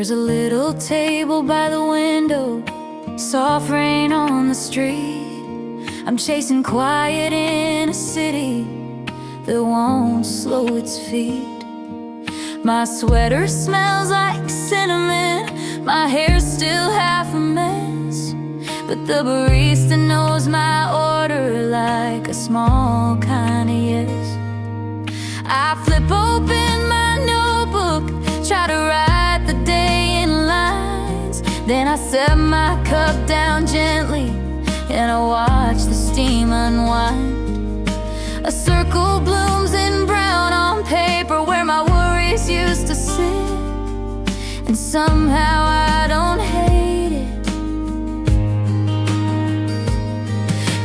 There's a little table by the window, soft rain on the street. I'm chasing quiet in a city that won't slow its feet. My sweater smells like cinnamon, my hair's still half a mess, but the barista knows my order like a small kind of yes. I flip open my notebook, try to write the day in lines. Then I set my cup down gently and I watch the steam unwind. A circle blooms in brown on paper where my worries used to sit, and somehow I don't hate it,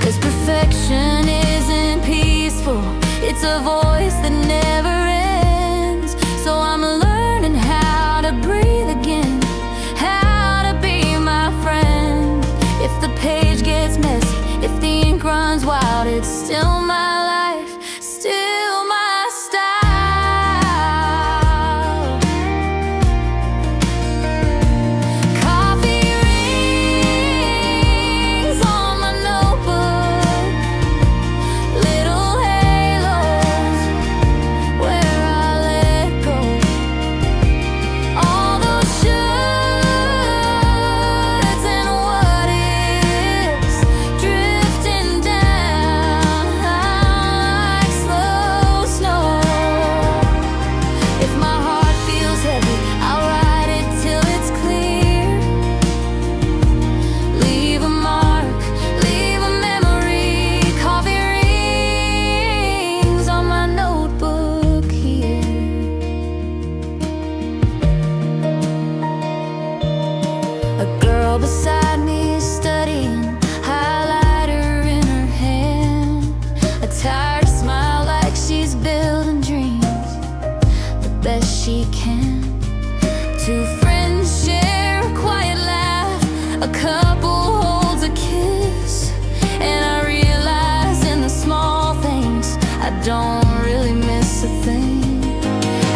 'cause perfection isn't peaceful, it's a voice that never ends. So I'm learning how to breathe again, how to be my friend. If the page gets messy, if the ink runs wild, it's still my life, still my style. Coffee rings on my notebook, little halos where I let go. All those shoulds and what ifs drifting down like slow snow. If my heart feels heavy, I'll write it till it's clear. Leave a mark, leave a memory. Coffee rings on my notebook here. A girl beside me is studying, highlighter in her hand. A tired smile like she's building dreams the best she can. Two friends share a quiet laugh, a couple holds a kiss, and I realize in the small things I don't really miss a thing.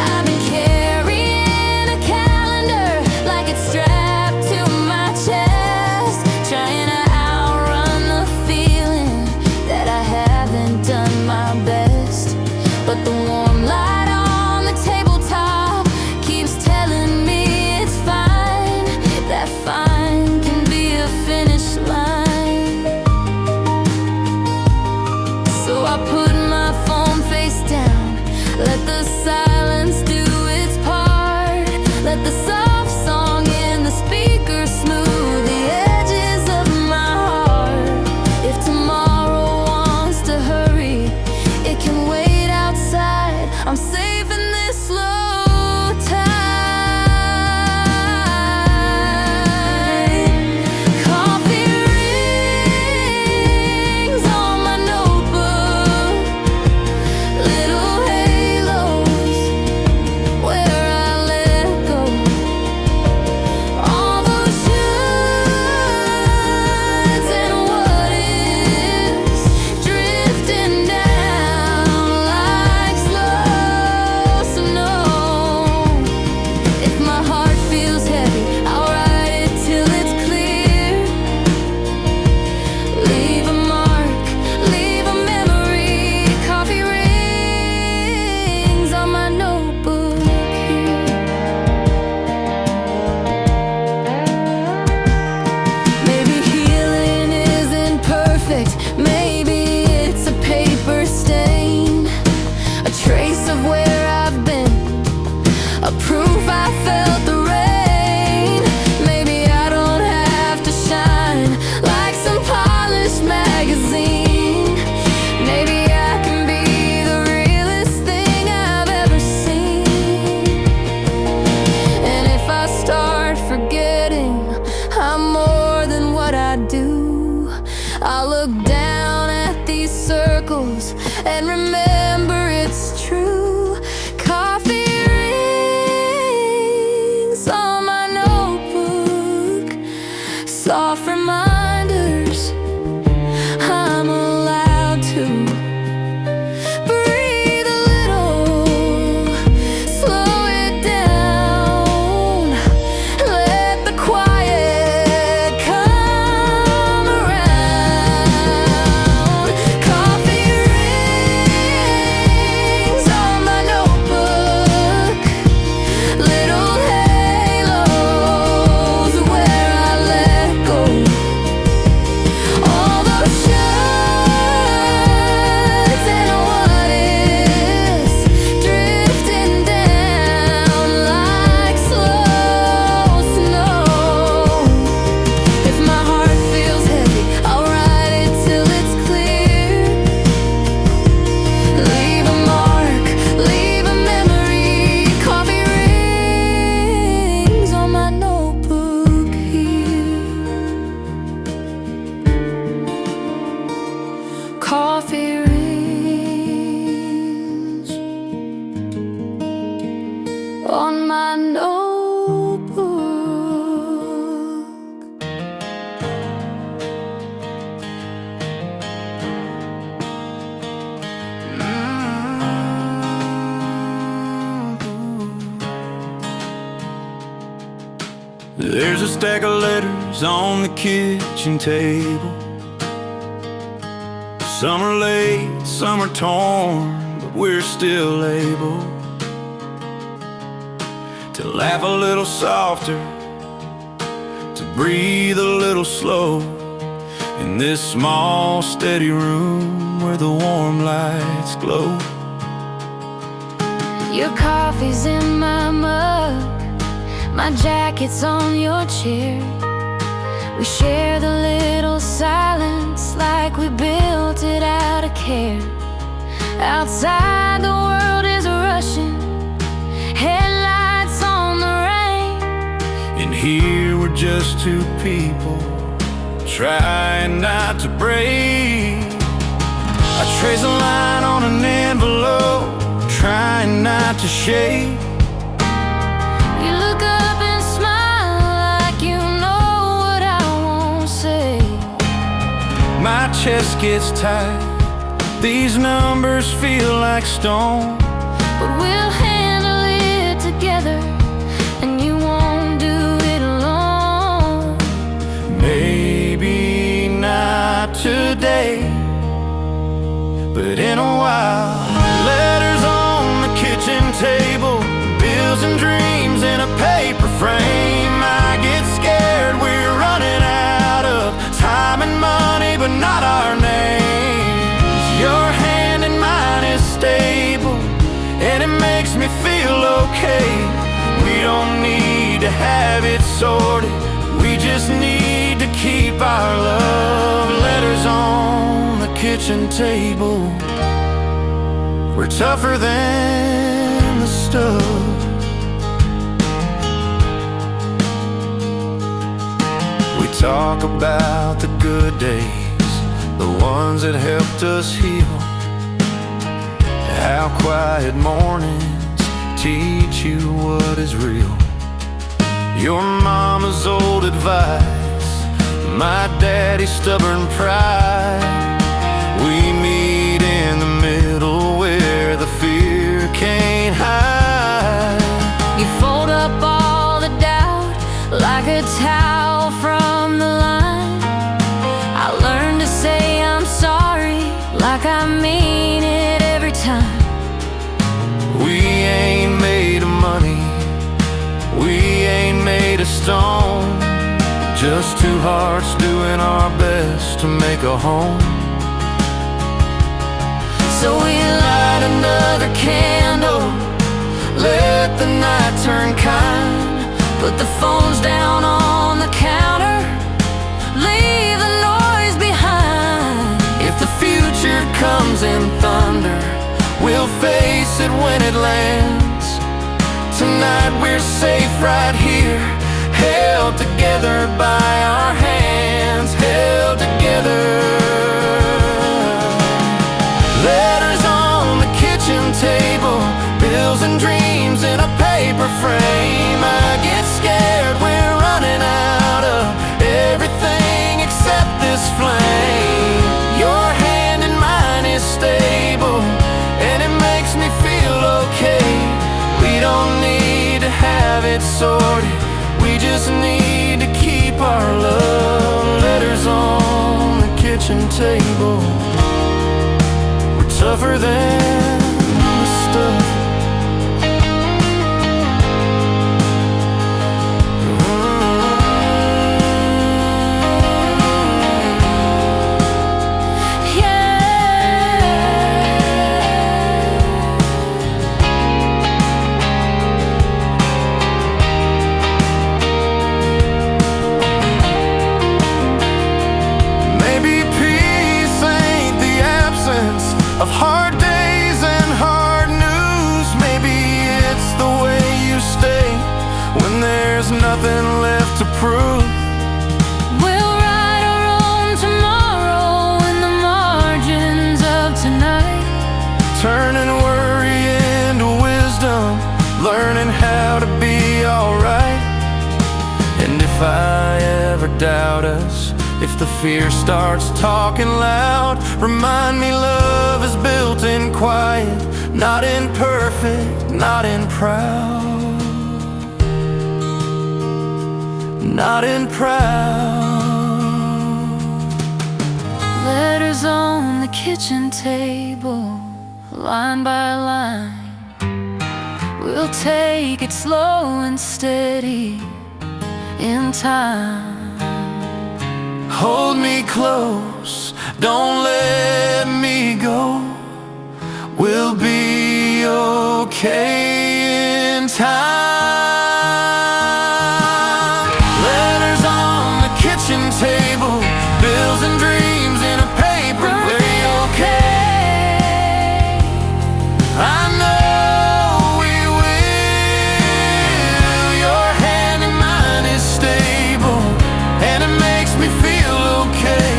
I've been carrying a calendar like it's strapped to my chest, trying to outrun the feeling that I haven't done my best. But the warm light on the tabletop keeps telling me it's fine, that fine can be a finish line. So I put my phone face down, let the silence do its part, let the soft song in the speaker smooth the edges of my heart. If tomorrow wants to hurry, it can wait outside. I'm safe in this slow tide. Coffee rings on my notebook, little halos where I let go. All those shoulds and what ifs drifting down like slow snow. If my heart feels heavy, I'll write it till it's clear. Leave a mark, leave a memory. Coffee rings on my notebook here. Maybe healing isn't perfect, maybe it's a paper stain, a trace of where I've been, a proof I felt the rain. Maybe I don't have to shine like some polished magazine. Maybe I can be the realest thing I've ever seen. And if I start forgetting I'm more than what I do, I'll look down at these circles and remember it's true. Coffee rings on my notebook, soft reminders I'm allowed to breathe a little, slow it down. a stack of letters on the kitchen table. Some are late, some are torn, but we're still able to laugh a little softer, to breathe a little slow, in this small, steady room where the warm lights glow. Your coffee's in my mug, my jacket's on your chair. We share the little silence like we built it out of care. Outside the world is rushing, headlights on the rain. And here we're just two people trying not to break. I trace a line on an envelope, trying not to shake. You look up and smile like you know what I won't say. My chest gets tight, these numbers feel like stone, but we'll handle it together, and you won't do it alone. Maybe not today, but in a while. Letters on the kitchen table, bills and dreams in a paper frame. I get scared we're running out of time and money, but not our names. Your hand in mine is stable, and it makes me feel okay. We don't need to have it sorted, we just need to keep our love letters on the kitchen table. We're tougher than the stuff. We talk about the good days, the ones that helped us heal. How quiet mornings teach you what is real. Your mama's old advice, my daddy's stubborn pride. We meet in the middle where the fear can't hide. You fold up all the doubt like a towel from the line. I learned to say I'm sorry like I mean it every time. We ain't made of money, we ain't made of stone, just two hearts doing our best to make a home. So we light another candle, let the night turn kind. Put the phones down on the counter, leave the noise behind. If the future comes in thunder, we'll face it when it lands. Tonight we're safe right here, held together by our hands, held together. Letters on the kitchen table, bills and dreams in a paper frame. I get scared we're running out of everything except this flame. Your hand in mine is stable, and it makes me feel okay. We don't need to have it sorted, we just need to keep our love letters on the kitchen table. Tougher than the stuff. Of hard days and hard news, maybe it's the way you stay when there's nothing left to prove. We'll write our own tomorrow in the margins of tonight, turning worry into wisdom, learning how to be alright. And if I ever doubt us, if the fear starts talking loud, remind me love is built in quiet, not in perfect, not in proud. not in proud. Letters on the kitchen table, line by line. We'll take it slow and steady in time. Hold me close, don't let me go. We'll be okay in time. Letters on the kitchen table, bills and dreams in a paper. We'll be okay. I know we will. Your hand in mine is stable, and it makes me feel okay.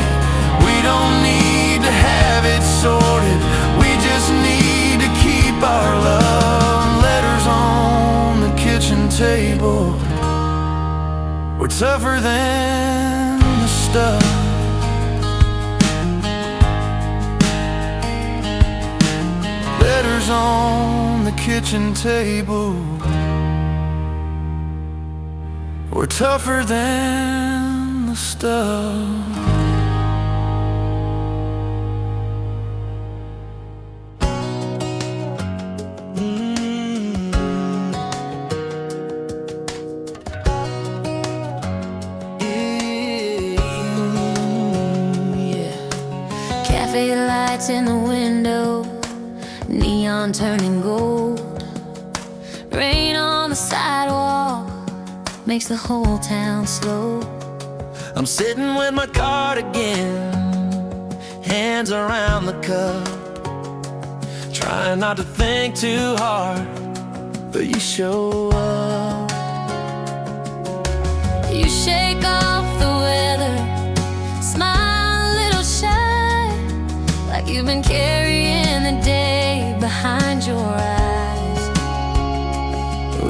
We don't need to have it sorted, we just need to keep our love. Letters on the kitchen table, we're tougher than the stuff. Letters on the kitchen table, we're tougher than the stuff. Cafe lights in the window, neon turning gold. Rain on the sidewalk makes the whole town slow. I'm sitting with my cardigan, hands around the cup, trying not to think too hard, but you show up. You shake off the weather, smile a little shy, like you've been carrying the day behind your eyes.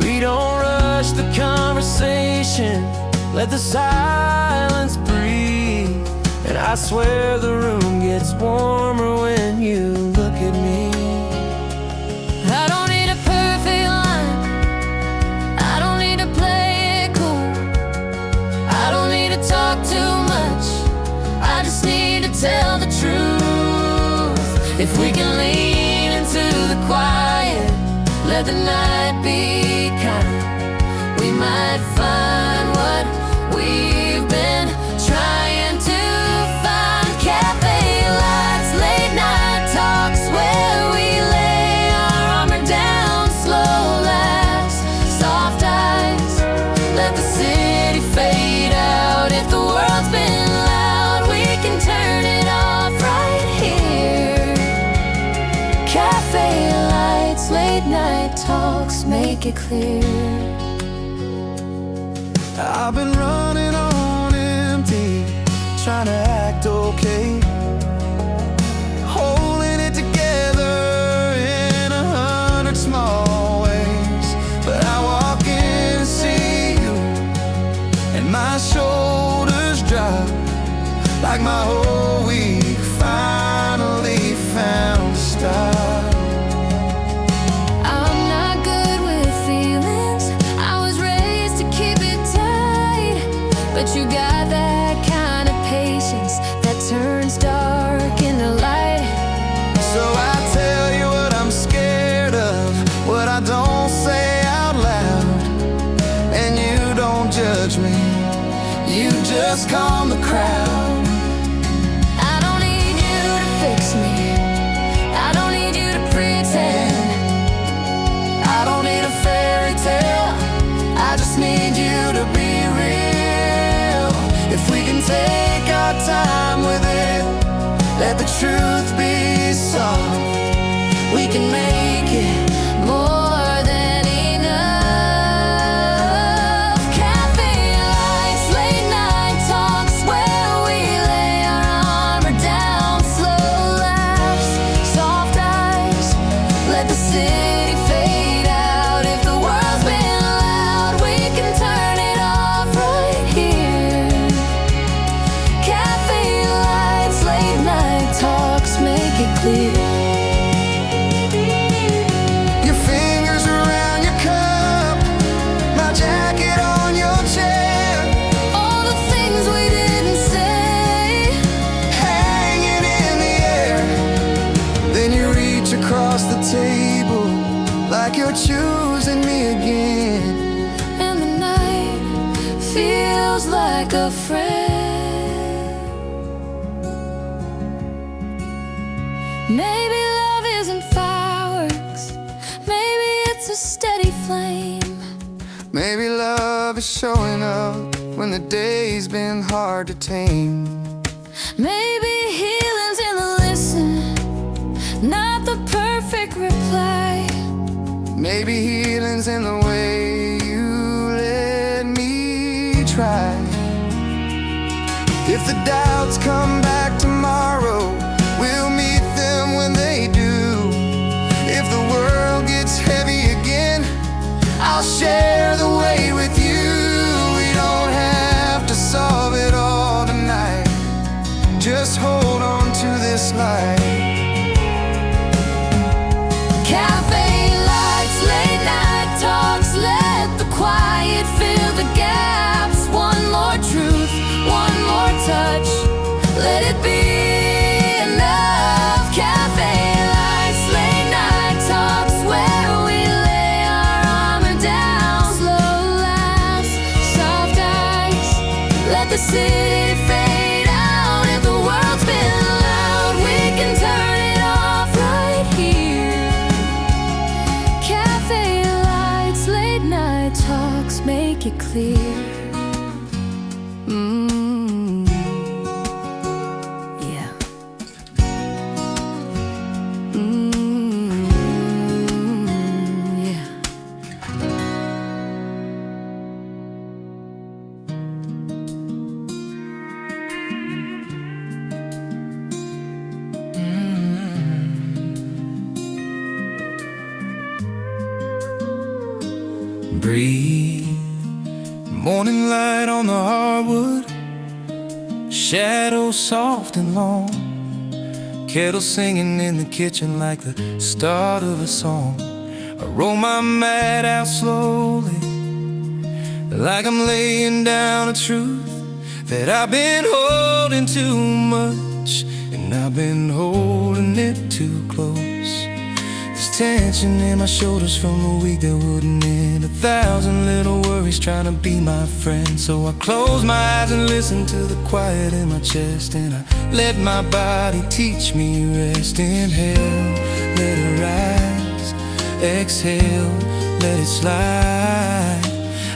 We don't rush the conversation, let the silence breathe. And I swear the room gets warmer when you look at me. I don't need a perfect line, I don't need to play it cool, I don't need to talk too much, I just need to tell the truth. If we can lean into the quiet, let the night be kind, we might find what we've been trying to find. Cafe lights, late night talks, where we lay our armor down, slow laughs, soft eyes, let the city fade out. If the world's been loud, we can turn it off right here. Cafe lights, late night talks, make it clear. I've been running on empty, trying to act okay, holding it together in 100 small ways. But I walk in and see you, and my shoulders drop, like my whole week finally found a stop. I'm not good with feelings, I was raised to keep it tight, but you got that kind of patience that turns dark into light. So I tell you what I'm scared of, what I don't say out loud, and you don't judge me, you just calm the crowd. I don't need you to fix me, I don't need you to pretend, I don't need a fairy tale, I just need you to be real. If we can take our time with it, let the truth be soft, we can make it more than enough. Cafe lights, late night talks, where we lay our armor down, slow laughs, soft eyes, let the city fade out. If the world's been loud, we can turn it off right here. Cafe lights, late night talks, flame. Maybe love is showing up when the day's been hard to tame. Maybe healing's in the listen, not the perfect reply. Maybe healing's in the way you let me try. If the doubts come back tomorrow, we'll meet them when they do. If the world gets heavy again, I'll share the weight with you. We don't have to solve it all tonight. Just hold on to this light. Cafe lights, late night talks, let the quiet fill the gaps. One more truth, one more touch, let it be enough. Cafe lights, late night talks, where we lay our armor down. Slow laughs, soft eyes, let the city fade out. If the world's been loud, we can turn it off right here. Cafe lights, late night talks, make it clear. Yeah. Yeah. Breathe. Morning light on the hardwood, shadows soft and long. Kettle singing in the kitchen like the start of a song. I roll my mat out slowly, like I'm laying down a truth that I've been holding too much, and I've been holding it too close. There's tension in my shoulders from a week that wouldn't end. 1,000 little worries trying to be my friend. So I close my eyes and listen to the quiet in my chest, and I let my body teach me rest. Inhale, let it rise. Exhale, let it slide.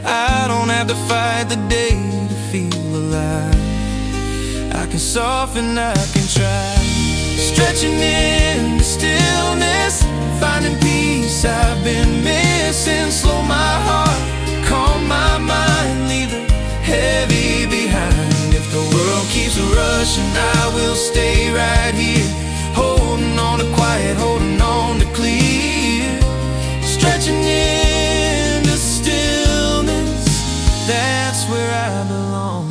I don't have to fight the day to feel alive. I can soften, I can try. Stretching in the stillness, finding peace I've been missing. Slow my heart, calm my mind, leave the heavy behind. If the world keeps rushing, I will stay right here, holding on to quiet, holding on to clear. Stretching in the stillness, that's where I belong.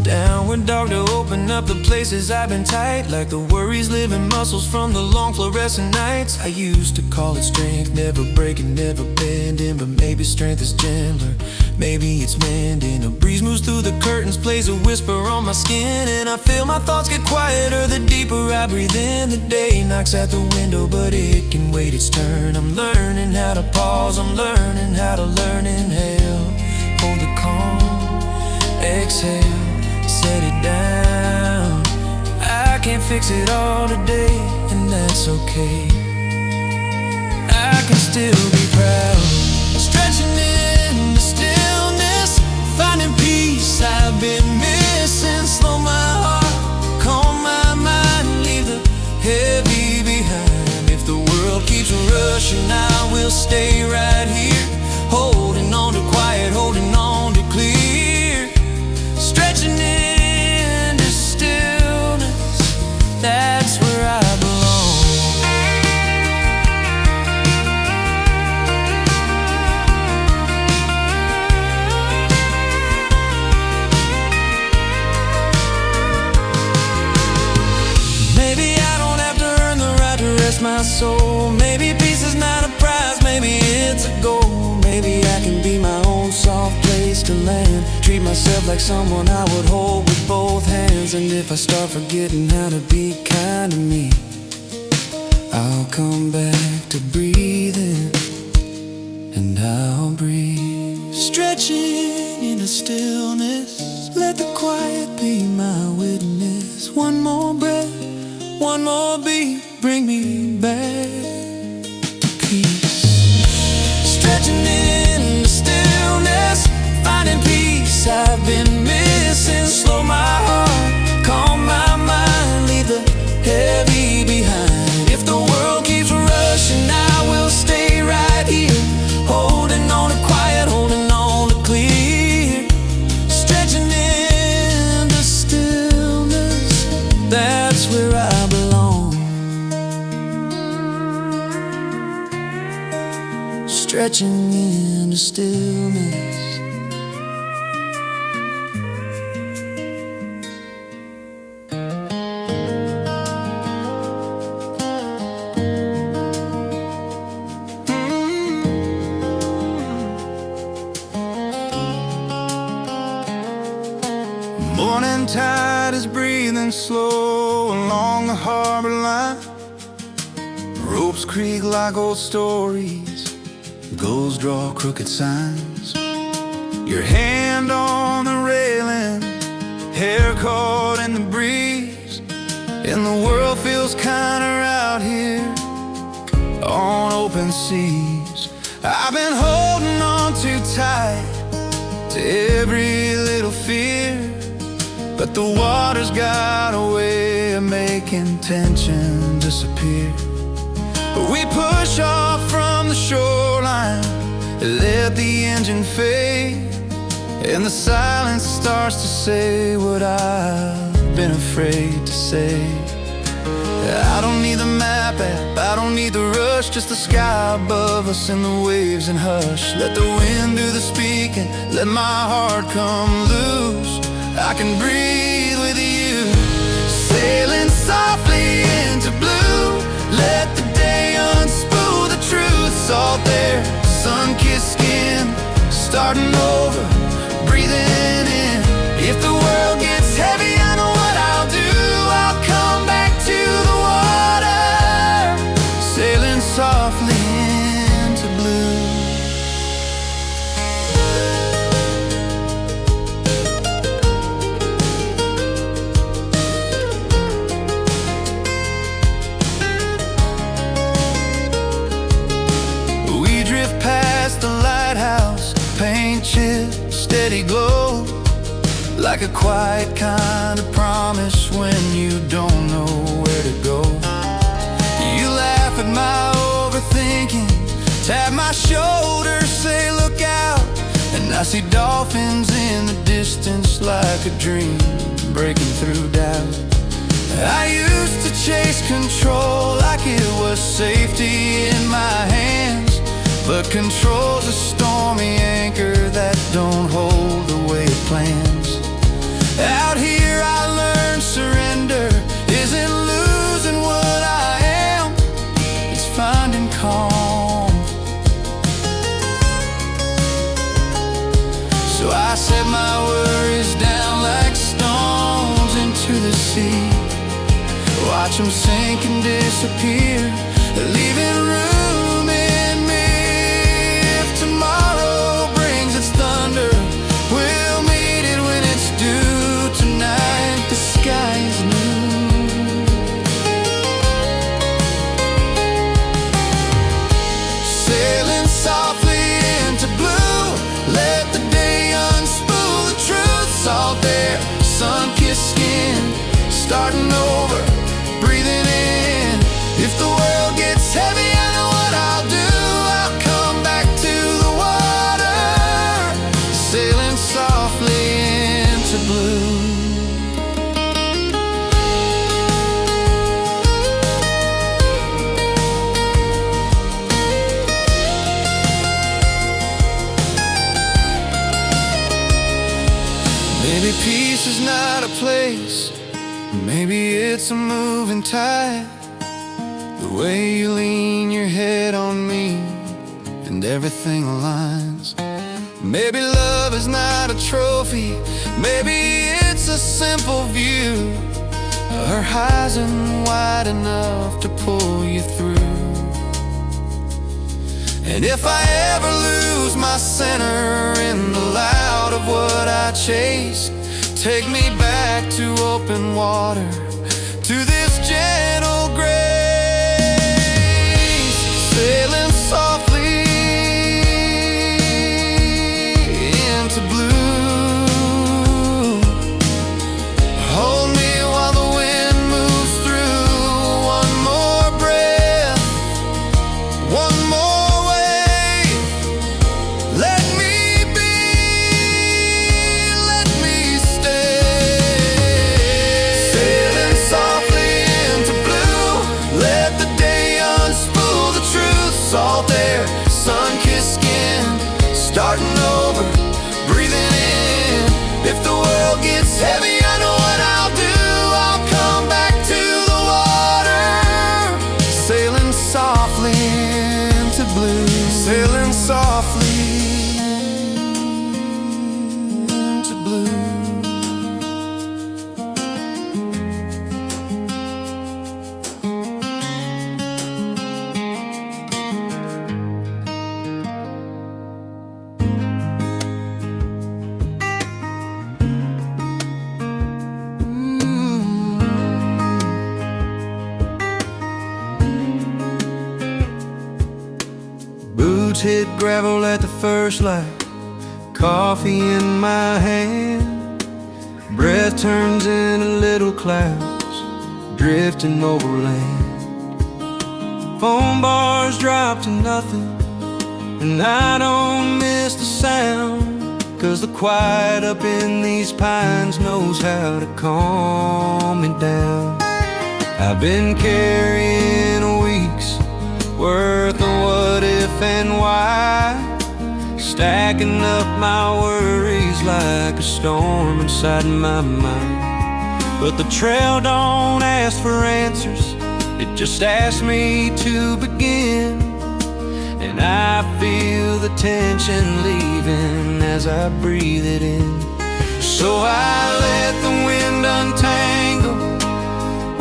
Downward dog to open up the places I've been tight, like the worries living muscles from the long fluorescent nights. I used to call it strength, never breaking, never bending, but maybe strength is gentler, maybe it's mending. A breeze moves through the curtains, plays a whisper on my skin, and I feel my thoughts get quieter the deeper I breathe in. The day knocks at the window, but it can wait its turn. I'm learning how to pause, I'm learning how to learn. Inhale, hold the calm, exhale, set it down. I can't fix it all today, and that's okay. I can still be proud. Stretching in the stillness, finding peace I've been missing. Slow my heart, calm my mind, leave the heavy behind. If the world keeps rushing, I will stay right here, holding on to quiet, holding on to clear. Stretching in the stillness, that's where I belong. Maybe I don't have to earn the right to rest my soul. Maybe peace is not a prize, maybe it's a goal. Maybe I can be my own soft place to land, treat myself like someone I would hold with both hands. And if I start forgetting how to be kind to me, I'll come back to breathing, and I'll breathe. Stretching in a stillness. Let the quiet be my witness. One more breath, one more beat, bring me back to peace. Stretching in the stillness, finding peace I've been missing. Slow my heart, calm my mind, leave the heavy behind. If the world keeps rushing, I will stay right here, holding on to quiet, holding on to clear. Stretching in the stillness, that's where I belong. Stretching in the stillness. Morning tide is breathing slow along the harbor line. Ropes creak like old stories, gulls draw crooked signs. Your hand on the railing, hair caught in the breeze, and the world feels kinder out here on open seas. I've been holding on too tight to every little fear, but the water's got a way of making tension disappear. We push off from the shoreline, let the engine fade, and the silence starts to say what I've been afraid to say. I don't need the map app, I don't need the rush, just the sky above us and the waves and hush. Let the wind do the speaking, let my heart come loose. I can breathe with you, sailing softly into blue. Let the day unspool the truth. Salt there, sun-kissed skin, starting over, breathing in. If the world gets heavy, I know what I'll do. I'll come back to the water, sailing softly into blue. Past the lighthouse, paint chip, steady glow, like a quiet kind of promise when you don't know where to go. You laugh at my overthinking, tap my shoulder, say look out, and I see dolphins in the distance like a dream breaking through doubt. I used to chase control like it was safety in my hands, but control's a stormy anchor that don't hold the way it plans. Out here I learned surrender isn't losing what I am, it's finding calm. So I set my worries down like stones into the sea, watch them sink and disappear, leaving room in me. Tomorrow brings its thunder, we'll meet it when it's due. Tonight the sky is new. Sailing softly into blue, let the day unspool the truth. Salt there, sun-kissed skin, starting over, breathing in. If the world gets heavy, I know what I'll do. I'll come back to the water, sailing softly into blue. Maybe peace is not a place, maybe it's a moving tide. The way you lean your head on me and everything aligns. Maybe love is not a trophy, maybe it's a simple view, a horizon wide enough to pull you through. And if I ever lose my center in the loud of what I chase, take me back to open water, to this gentle grace, sailing softly into blue. Hold me while the wind moves through. One more breath, one more wave. Let me be, let me stay. Sailing softly into blue. Let the day unspool the truth. Salt air, sun-kissed skin, starting over, breathing in. If the world gets heavy, I know what I'll do. I'll come back to the water, sailing softly into blue, sailing softly into blue. Boots hit gravel at the first light, coffee in my hand. Breath turns into little clouds, drifting overland. Phone bars drop to nothing, and I don't miss the sound, 'cause the quiet up in these pines knows how to calm me down. I've been carrying weeks worth of what if and why, stacking up my worries like a storm inside my mind. But the trail don't ask for answers, it just asks me to begin. And I feel the tension leaving as I breathe it in. So I let the wind untangle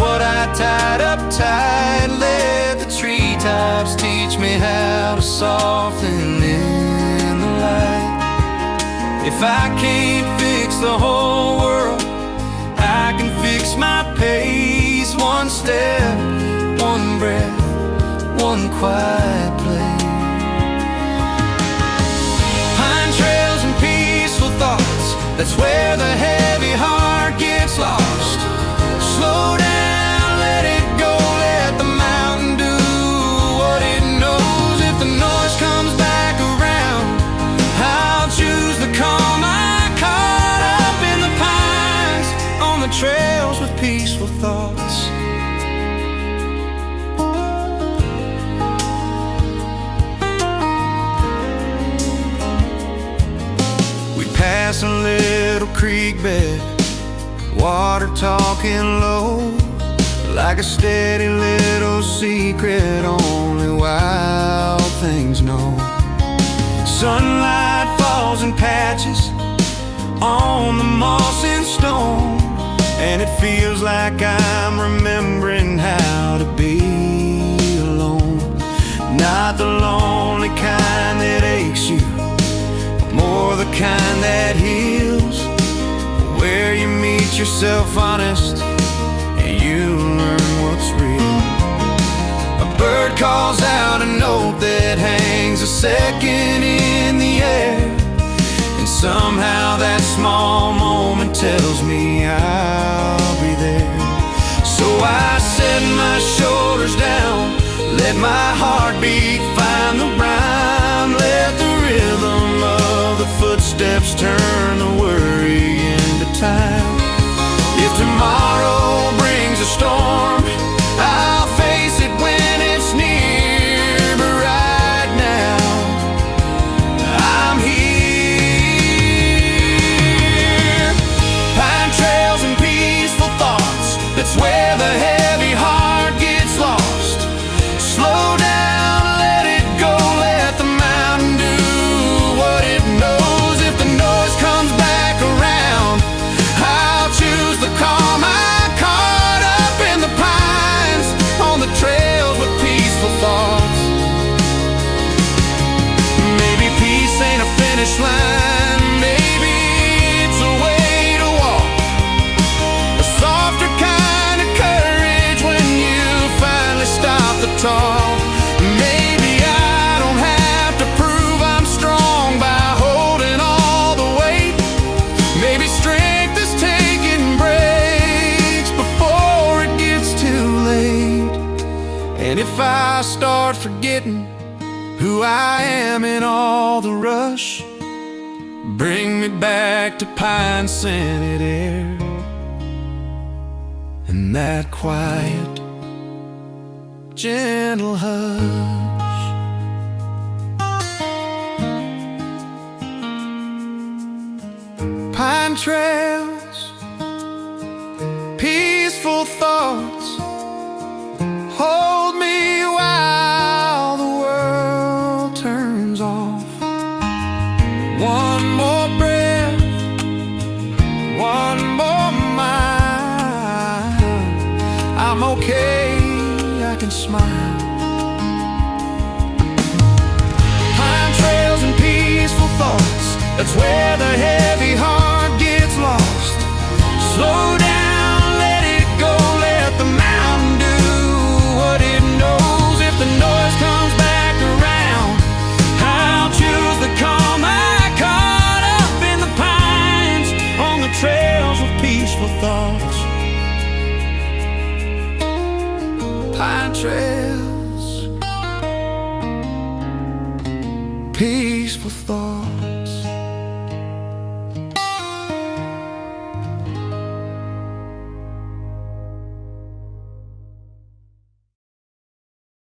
what I tied up tight. Let the treetops teach me how to soften in the light. If I can't fix the whole world, I can fix my pace. One step, one breath, one quiet place. Pine trails and peaceful thoughts, that's where the heavy heart gets lost. Slow down, let it go, let the mountain do what it knows. If the noise comes back around, I'll choose the calm. I caught up in the pines, on the trails with peaceful thoughts. We pass a little creek bed, water talking low, like a steady little secret only wild things know. Sunlight falls in patches on the moss and stone, and it feels like I'm remembering how to be alone. Not the lonely kind that aches you, more the kind that heals, where you meet yourself honest and you learn what's real. A bird calls out a note that hangs a second in the air, and somehow that small moment tells me I'll be there. So I set my shoulders down, let my heartbeat find the rhyme, let the rhythm of the footsteps turn the worry into time. If tomorrow brings a storm, I'll face it when it's near. But right now, I'm here. Pine trails and peaceful thoughts, that's where the heavy heart gets lost. Slow down, let it tall. Maybe I don't have to prove I'm strong by holding all the weight. Maybe strength is taking breaks before it gets too late. And if I start forgetting who I am in all the rush, bring me back to pine-scented air and that quiet, gentle hush. Pine trails, peaceful thoughts, hold me while the world turns off. One more breath, one more mile. I'm okay, I can smile. Pine trails and peaceful thoughts, that's where the heavy heart gets lost. Slow down, let it go, let the mountain do what it knows. If the noise comes back around, I'll choose the calm. I caught up in the pines on the trails of peaceful thoughts. Pine trails, peaceful thoughts.